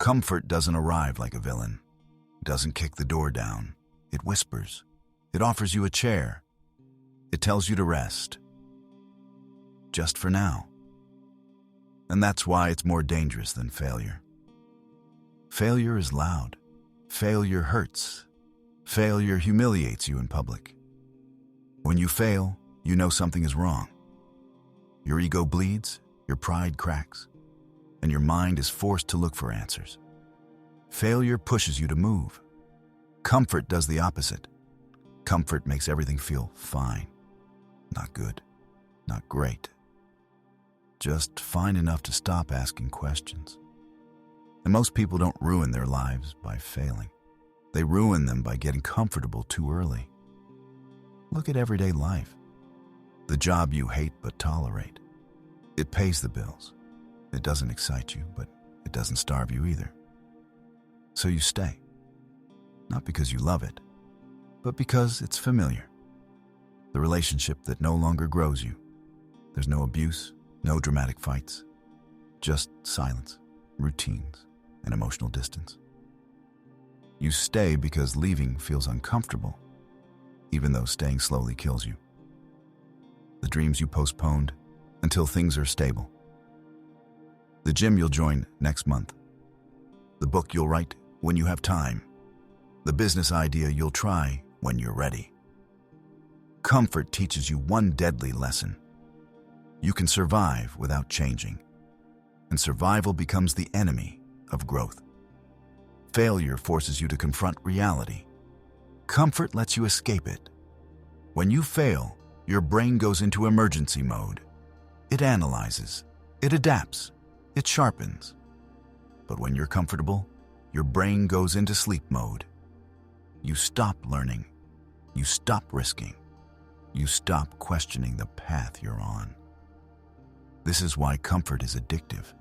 Comfort doesn't arrive like a villain. It doesn't kick the door down. It whispers. It offers you a chair. It tells you to rest. Just for now. And that's why it's more dangerous than failure. Failure is loud. Failure hurts. Failure humiliates you in public. When you fail, you know something is wrong. Your ego bleeds, your pride cracks, and your mind is forced to look for answers. Failure pushes you to move. Comfort does the opposite. Comfort makes everything feel fine. Not good, not great. Just fine enough to stop asking questions. And most people don't ruin their lives by failing. They ruin them by getting comfortable too early. Look at everyday life. The job you hate but tolerate. It pays the bills. It doesn't excite you, but it doesn't starve you either. So you stay. Not because you love it, but because it's familiar. The relationship that no longer grows you. There's no abuse, no dramatic fights. Just silence, routines, and emotional distance. You stay because leaving feels uncomfortable, even though staying slowly kills you. The dreams you postponed until things are stable. The gym you'll join next month. The book you'll write when you have time. The business idea you'll try when you're ready. Comfort teaches you one deadly lesson. You can survive without changing, and survival becomes the enemy of growth. Failure forces you to confront reality. Comfort lets you escape it. When you fail, your brain goes into emergency mode. It analyzes, it adapts, it sharpens. But when you're comfortable, your brain goes into sleep mode. You stop learning. You stop risking. You stop questioning the path you're on. This is why comfort is addictive.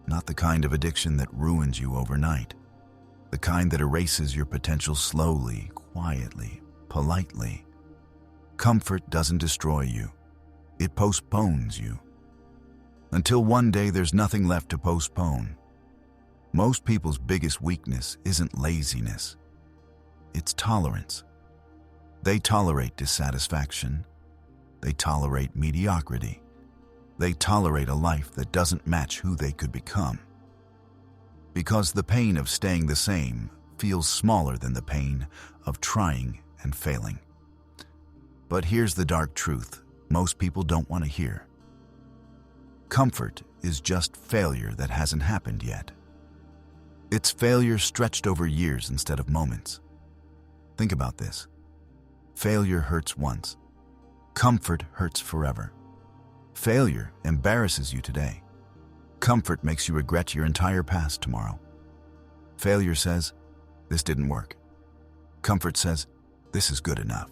Not the kind of addiction that ruins you overnight. The kind that erases your potential slowly, quietly, politely. Comfort doesn't destroy you. It postpones you. Until one day there's nothing left to postpone. Most people's biggest weakness isn't laziness. It's tolerance. They tolerate dissatisfaction. They tolerate mediocrity. They tolerate a life that doesn't match who they could become. Because the pain of staying the same feels smaller than the pain of trying and failing. But here's the dark truth most people don't want to hear. Comfort is just failure that hasn't happened yet. It's failure stretched over years instead of moments. Think about this. Failure hurts once. Comfort hurts forever. Failure embarrasses you today. Comfort makes you regret your entire past tomorrow. Failure says, this didn't work. Comfort says, this is good enough.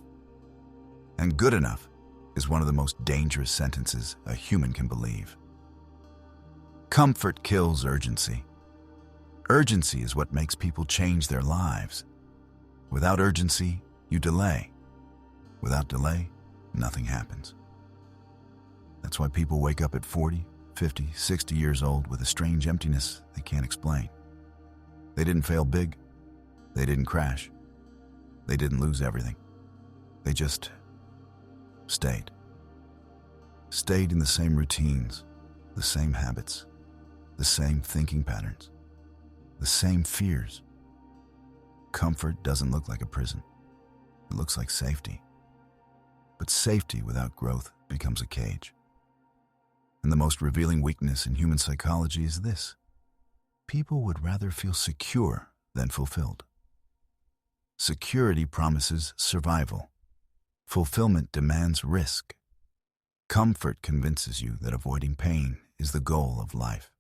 And good enough is one of the most dangerous sentences a human can believe. Comfort kills urgency. Urgency is what makes people change their lives. Without urgency, you delay. Without delay, nothing happens. That's why people wake up at 40, 50, 60 years old with a strange emptiness they can't explain. They didn't fail big. They didn't crash. They didn't lose everything. They just stayed. Stayed in the same routines, the same habits, the same thinking patterns, the same fears. Comfort doesn't look like a prison. It looks like safety. But safety without growth becomes a cage. And the most revealing weakness in human psychology is this. People would rather feel secure than fulfilled. Security promises survival. Fulfillment demands risk. Comfort convinces you that avoiding pain is the goal of life.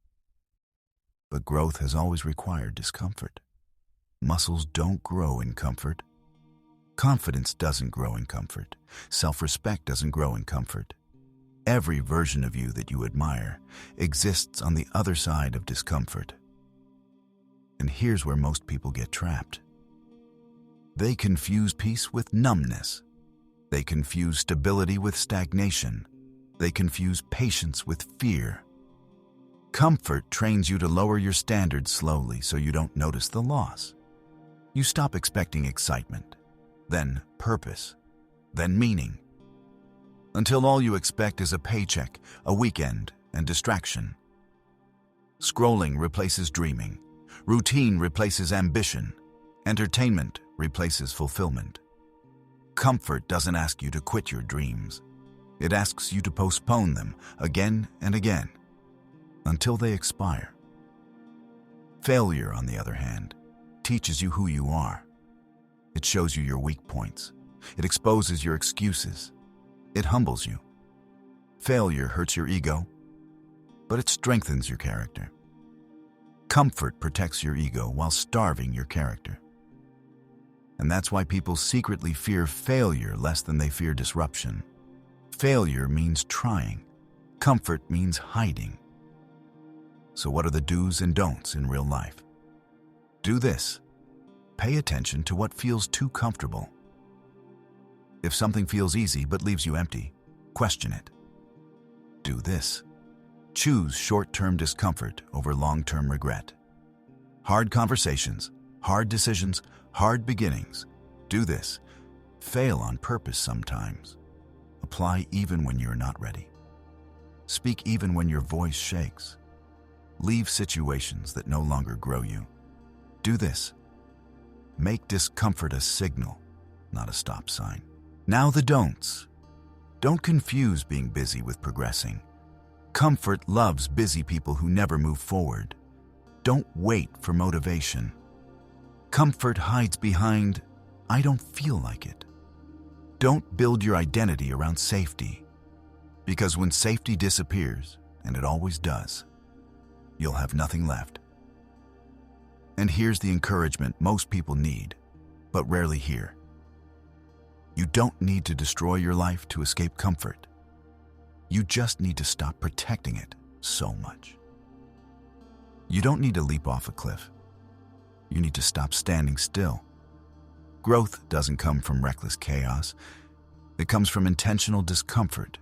But growth has always required discomfort. Muscles don't grow in comfort. Confidence doesn't grow in comfort. Self-respect doesn't grow in comfort. Every version of you that you admire exists on the other side of discomfort. And here's where most people get trapped. They confuse peace with numbness. They confuse stability with stagnation. They confuse patience with fear. Comfort trains you to lower your standards slowly so you don't notice the loss. You stop expecting excitement, then purpose, then meaning, until all you expect is a paycheck, a weekend, and distraction. Scrolling replaces dreaming. Routine replaces ambition. Entertainment replaces fulfillment. Comfort doesn't ask you to quit your dreams. It asks you to postpone them again and again until they expire. Failure, on the other hand, teaches you who you are. It shows you your weak points. It exposes your excuses. It humbles you. Failure hurts your ego, but it strengthens your character. Comfort protects your ego while starving your character. And that's why people secretly fear failure less than they fear disruption. Failure means trying. Comfort means hiding. So what are the do's and don'ts in real life? Do this. Pay attention to what feels too comfortable. If something feels easy but leaves you empty, question it. Do this. Choose short-term discomfort over long-term regret. Hard conversations, hard decisions, hard beginnings. Do this. Fail on purpose sometimes. Apply even when you're not ready. Speak even when your voice shakes. Leave situations that no longer grow you. Do this. Make discomfort a signal, not a stop sign. Now the don'ts. Don't confuse being busy with progressing. Comfort loves busy people who never move forward. Don't wait for motivation. Comfort hides behind, "I don't feel like it." Don't build your identity around safety, because when safety disappears, and it always does, you'll have nothing left. And here's the encouragement most people need, but rarely hear. You don't need to destroy your life to escape comfort. You just need to stop protecting it so much. You don't need to leap off a cliff. You need to stop standing still. Growth doesn't come from reckless chaos. It comes from intentional discomfort,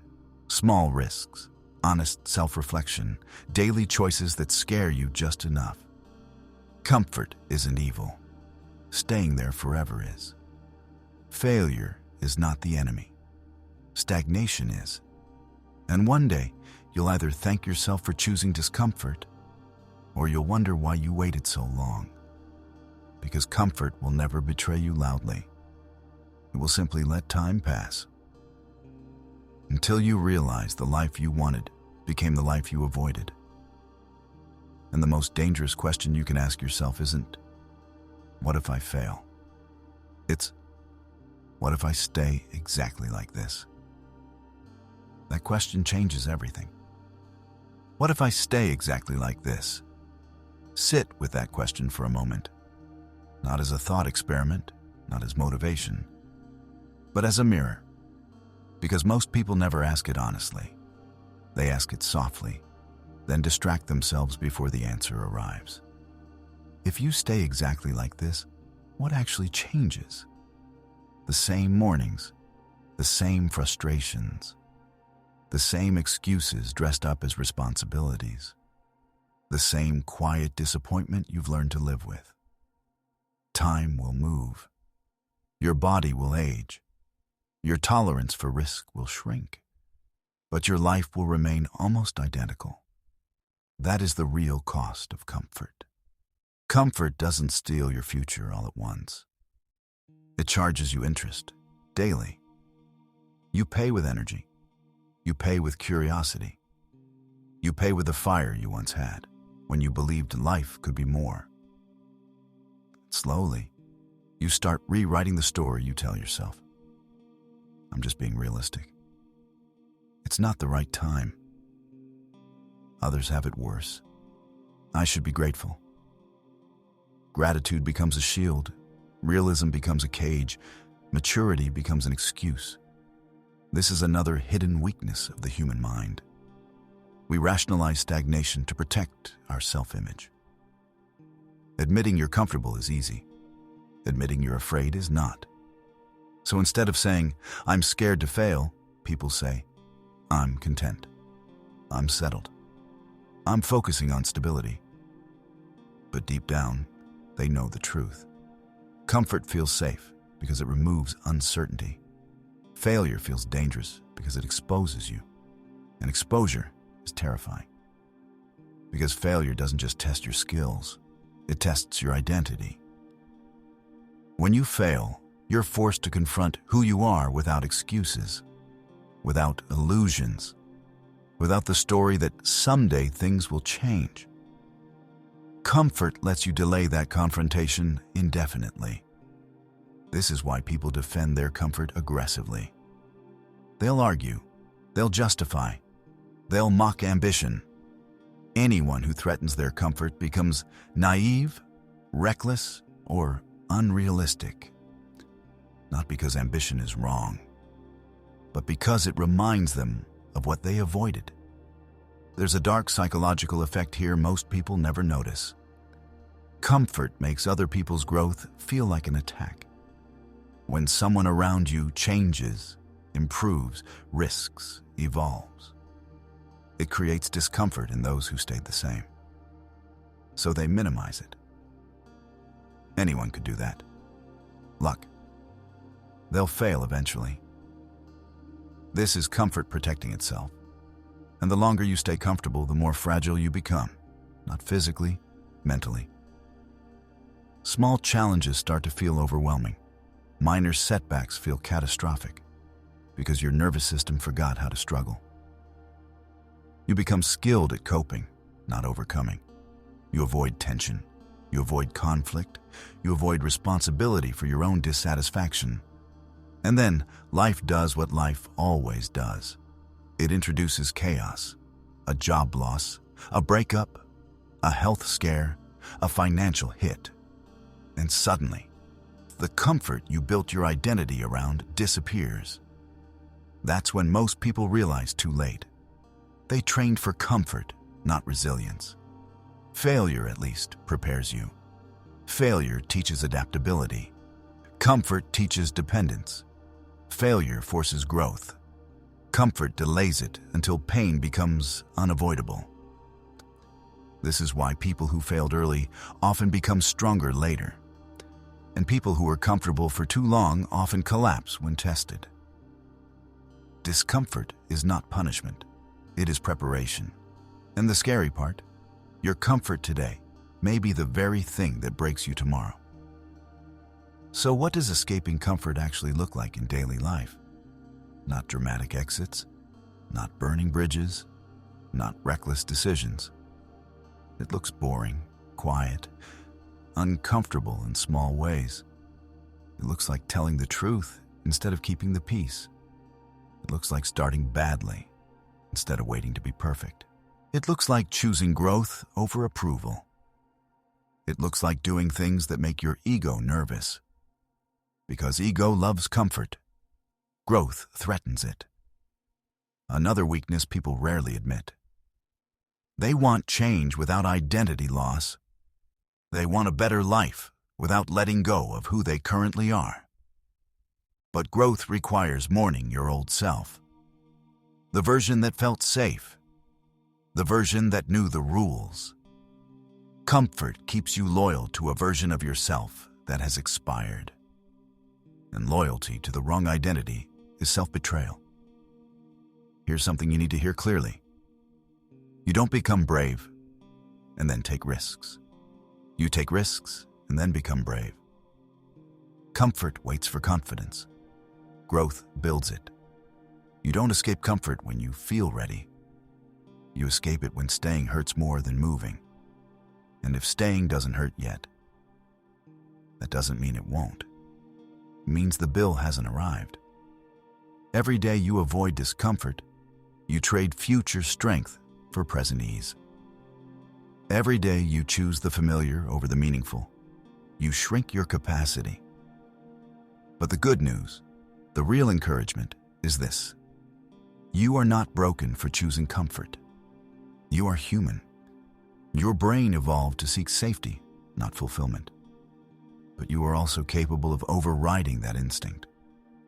small risks, honest self-reflection, daily choices that scare you just enough. Comfort isn't evil. Staying there forever is. Failure is not the enemy. Stagnation is. And one day, you'll either thank yourself for choosing discomfort, or you'll wonder why you waited so long. Because comfort will never betray you loudly. It will simply let time pass. Until you realize the life you wanted became the life you avoided. And the most dangerous question you can ask yourself isn't, "What if I fail?" It's, "What if I stay exactly like this?" That question changes everything. What if I stay exactly like this? Sit with that question for a moment. Not as a thought experiment, not as motivation, but as a mirror. Because most people never ask it honestly. They ask it softly, then distract themselves before the answer arrives. If you stay exactly like this, what actually changes? The same mornings, the same frustrations, the same excuses dressed up as responsibilities, the same quiet disappointment you've learned to live with. Time will move. Your body will age. Your tolerance for risk will shrink. But your life will remain almost identical. That is the real cost of comfort. Comfort doesn't steal your future all at once. It charges you interest, daily. You pay with energy. You pay with curiosity. You pay with the fire you once had, when you believed life could be more. Slowly, you start rewriting the story you tell yourself. I'm just being realistic. It's not the right time. Others have it worse. I should be grateful. Gratitude becomes a shield. Realism becomes a cage. Maturity becomes an excuse. This is another hidden weakness of the human mind. We rationalize stagnation to protect our self-image. Admitting you're comfortable is easy. Admitting you're afraid is not. So instead of saying, "I'm scared to fail," people say, "I'm content. I'm settled." I'm focusing on stability. But deep down, they know the truth. Comfort feels safe because it removes uncertainty. Failure feels dangerous because it exposes you. And exposure is terrifying. Because failure doesn't just test your skills, it tests your identity. When you fail, you're forced to confront who you are without excuses, without illusions, without the story that someday things will change. Comfort lets you delay that confrontation indefinitely. This is why people defend their comfort aggressively. They'll argue, they'll justify, they'll mock ambition. Anyone who threatens their comfort becomes naive, reckless, or unrealistic. Not because ambition is wrong, but because it reminds them of what they avoided. There's a dark psychological effect here most people never notice. Comfort makes other people's growth feel like an attack. When someone around you changes, improves, risks, evolves, it creates discomfort in those who stayed the same. So they minimize it. Anyone could do that. Luck. They'll fail eventually. This is comfort protecting itself. And the longer you stay comfortable, the more fragile you become. Not physically, mentally. Small challenges start to feel overwhelming. Minor setbacks feel catastrophic because your nervous system forgot how to struggle. You become skilled at coping, not overcoming. You avoid tension. You avoid conflict. You avoid responsibility for your own dissatisfaction. And then life does what life always does. It introduces chaos, a job loss, a breakup, a health scare, a financial hit. And suddenly, the comfort you built your identity around disappears. That's when most people realize too late. They trained for comfort, not resilience. Failure, at least, prepares you. Failure teaches adaptability. Comfort teaches dependence. Failure forces growth. Comfort delays it until pain becomes unavoidable. This is why people who failed early often become stronger later. And people who were comfortable for too long often collapse when tested. Discomfort is not punishment. It is preparation. And the scary part, your comfort today may be the very thing that breaks you tomorrow. So what does escaping comfort actually look like in daily life? Not dramatic exits, not burning bridges, not reckless decisions. It looks boring, quiet, uncomfortable in small ways. It looks like telling the truth instead of keeping the peace. It looks like starting badly instead of waiting to be perfect. It looks like choosing growth over approval. It looks like doing things that make your ego nervous. Because ego loves comfort. Growth threatens it. Another weakness people rarely admit. They want change without identity loss. They want a better life without letting go of who they currently are. But growth requires mourning your old self. The version that felt safe. The version that knew the rules. Comfort keeps you loyal to a version of yourself that has expired. And loyalty to the wrong identity is self-betrayal. Here's something you need to hear clearly. You don't become brave and then take risks. You take risks and then become brave. Comfort waits for confidence. Growth builds it. You don't escape comfort when you feel ready. You escape it when staying hurts more than moving. And if staying doesn't hurt yet, that doesn't mean it won't. It means the bill hasn't arrived. Every day you avoid discomfort, you trade future strength for present ease. Every day you choose the familiar over the meaningful. You shrink your capacity. But the good news, the real encouragement, is this. You are not broken for choosing comfort. You are human. Your brain evolved to seek safety, not fulfillment. But you are also capable of overriding that instinct,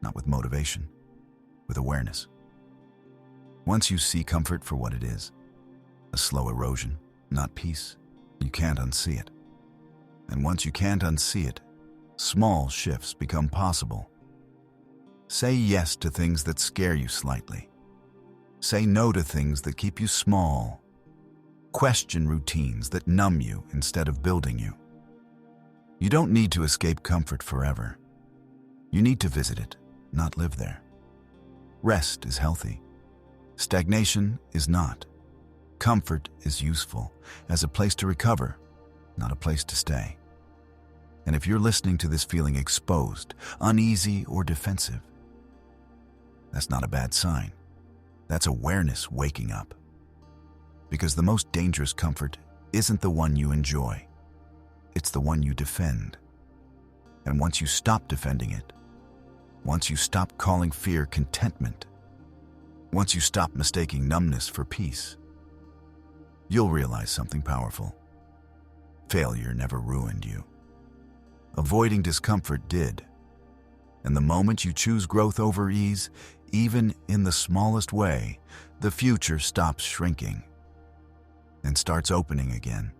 not with motivation, with awareness. Once you see comfort for what it is, a slow erosion, not peace. You can't unsee it. And once you can't unsee it, small shifts become possible. Say yes to things that scare you slightly. Say no to things that keep you small. Question routines that numb you instead of building you. You don't need to escape comfort forever. You need to visit it, not live there. Rest is healthy. Stagnation is not. Comfort is useful as a place to recover, not a place to stay. And if you're listening to this feeling exposed, uneasy, or defensive, that's not a bad sign. That's awareness waking up. Because the most dangerous comfort isn't the one you enjoy. It's the one you defend. And once you stop defending it, once you stop calling fear contentment, once you stop mistaking numbness for peace, you'll realize something powerful. Failure never ruined you. Avoiding discomfort did. And the moment you choose growth over ease, even in the smallest way, the future stops shrinking and starts opening again.